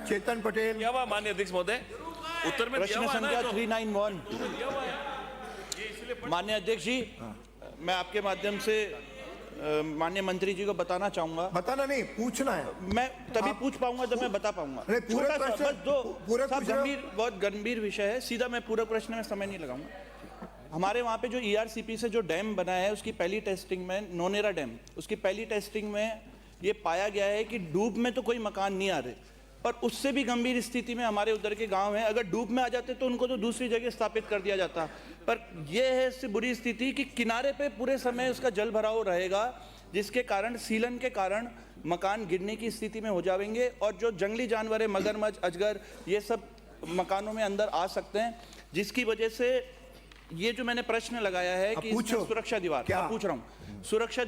चेतन पटेल। दिया हुआ माननीय अध्यक्ष महोदय, उत्तर में प्रश्न संख्या 391। माननीय अध्यक्ष जी, मैं आपके माध्यम से माननीय मंत्री जी को बताना चाहूंगा। बताना नहीं, पूछना है। मैं तभी पूछ पाऊंगा जब मैं बता पाऊंगा। पूरा प्रश्न, बस दो पूरा बहुत गंभीर विषय है, सीधा मैं पूरा प्रश्न में समय नहीं लगाऊंगा। हमारे वहाँ पे जो ERCP से जो डैम बना है, उसकी पहली टेस्टिंग में, नोनेरा डैम, उसकी पहली टेस्टिंग में ये पाया गया है कि डूब में तो कोई मकान नहीं आ रहे, पर उससे भी गंभीर स्थिति में हमारे उधर के गांव हैं। अगर डूब में आ जाते तो उनको तो दूसरी जगह स्थापित कर दिया जाता, पर यह है इससे बुरी स्थिति कि किनारे पे पूरे समय उसका जल भराव रहेगा, जिसके कारण सीलन के कारण मकान गिरने की स्थिति में हो जाएंगे और जो जंगली जानवर है, मगरमच्छ, अजगर, ये सब मकानों में अंदर आ सकते हैं, जिसकी वजह से ये जो मैंने प्रश्न लगाया है कि सुरक्षा दीवार, क्या पूछ रहा हूँ, सुरक्षा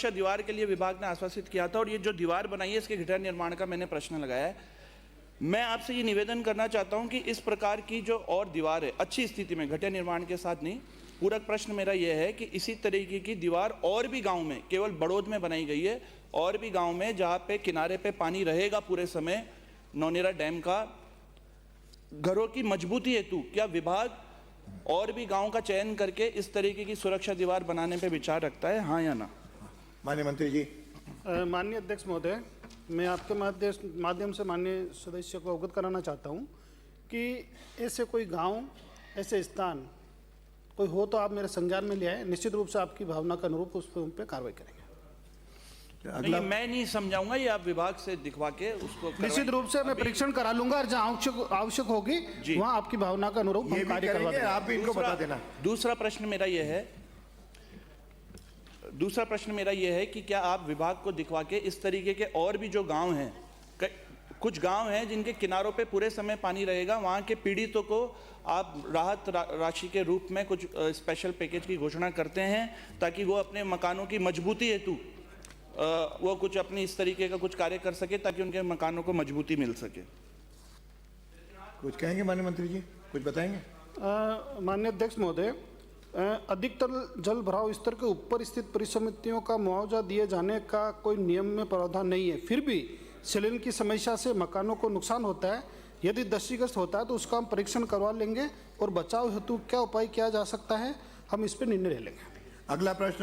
दीवार के लिए विभाग ने आश्वासित किया था और ये जो दीवार बनाई है इसके घटिया निर्माण का मैंने प्रश्न लगाया है। मैं आपसे ये निवेदन करना चाहता हूं कि इस प्रकार की जो और दीवार है अच्छी स्थिति में, घटिया निर्माण के साथ नहीं, पूरक प्रश्न मेरा यह है कि इसी तरीके की दीवार और भी गांव में, केवल बड़ौद में बनाई गई है, और भी गांव में जहां पे किनारे पे पानी रहेगा पूरे समय, नौनेरा डैम का, घरों की मजबूती हेतु क्या विभाग और भी गांव का चयन करके इस तरीके की सुरक्षा दीवार बनाने पे विचार रखता है, हाँ या ना? माननीय मंत्री जी। माननीय अध्यक्ष महोदय, मैं आपके माध्यम से माननीय सदस्य को अवगत कराना चाहता हूं कि ऐसे कोई गांव, ऐसे स्थान कोई हो तो आप मेरे संज्ञान में ले आए, निश्चित रूप से आपकी भावना के अनुरूप उस पर उन पर कार्रवाई करेंगे। नहीं, मैं नहीं समझाऊंगा, ये आप विभाग से दिखवा के उसको निश्चित रूप से मैं परीक्षण करा लूंगा और जहां आवश्यक होगी वहां आपकी भावना का अनुरूप हम कार्य करवा देंगे। आप भी इनको बता देना। दूसरा प्रश्न मेरा यह है कि क्या आप विभाग को दिखवा के इस तरीके के और भी जो गांव हैं, कुछ गांव हैं जिनके किनारों पे पूरे समय पानी रहेगा, वहां के पीड़ितों को आप राहत राशि के रूप में कुछ स्पेशल पैकेज की घोषणा करते हैं ताकि वो अपने मकानों की मजबूती हेतु वो कुछ अपनी इस तरीके का कुछ कार्य कर सके ताकि उनके मकानों को मजबूती मिल सके? कुछ कहेंगे माननीय मंत्री जी, कुछ बताएंगे? माननीय अध्यक्ष महोदय, अधिकतर जल भराव स्तर के ऊपर स्थित परिसमितियों का मुआवजा दिए जाने का कोई नियम में प्रावधान नहीं है, फिर भी सीलन की समस्या से मकानों को नुकसान होता है। यदि क्षतिग्रस्त होता है तो उसका हम परीक्षण करवा लेंगे और बचाव हेतु क्या उपाय किया जा सकता है हम इस पर निर्णय ले लेंगे। अगला प्रश्न।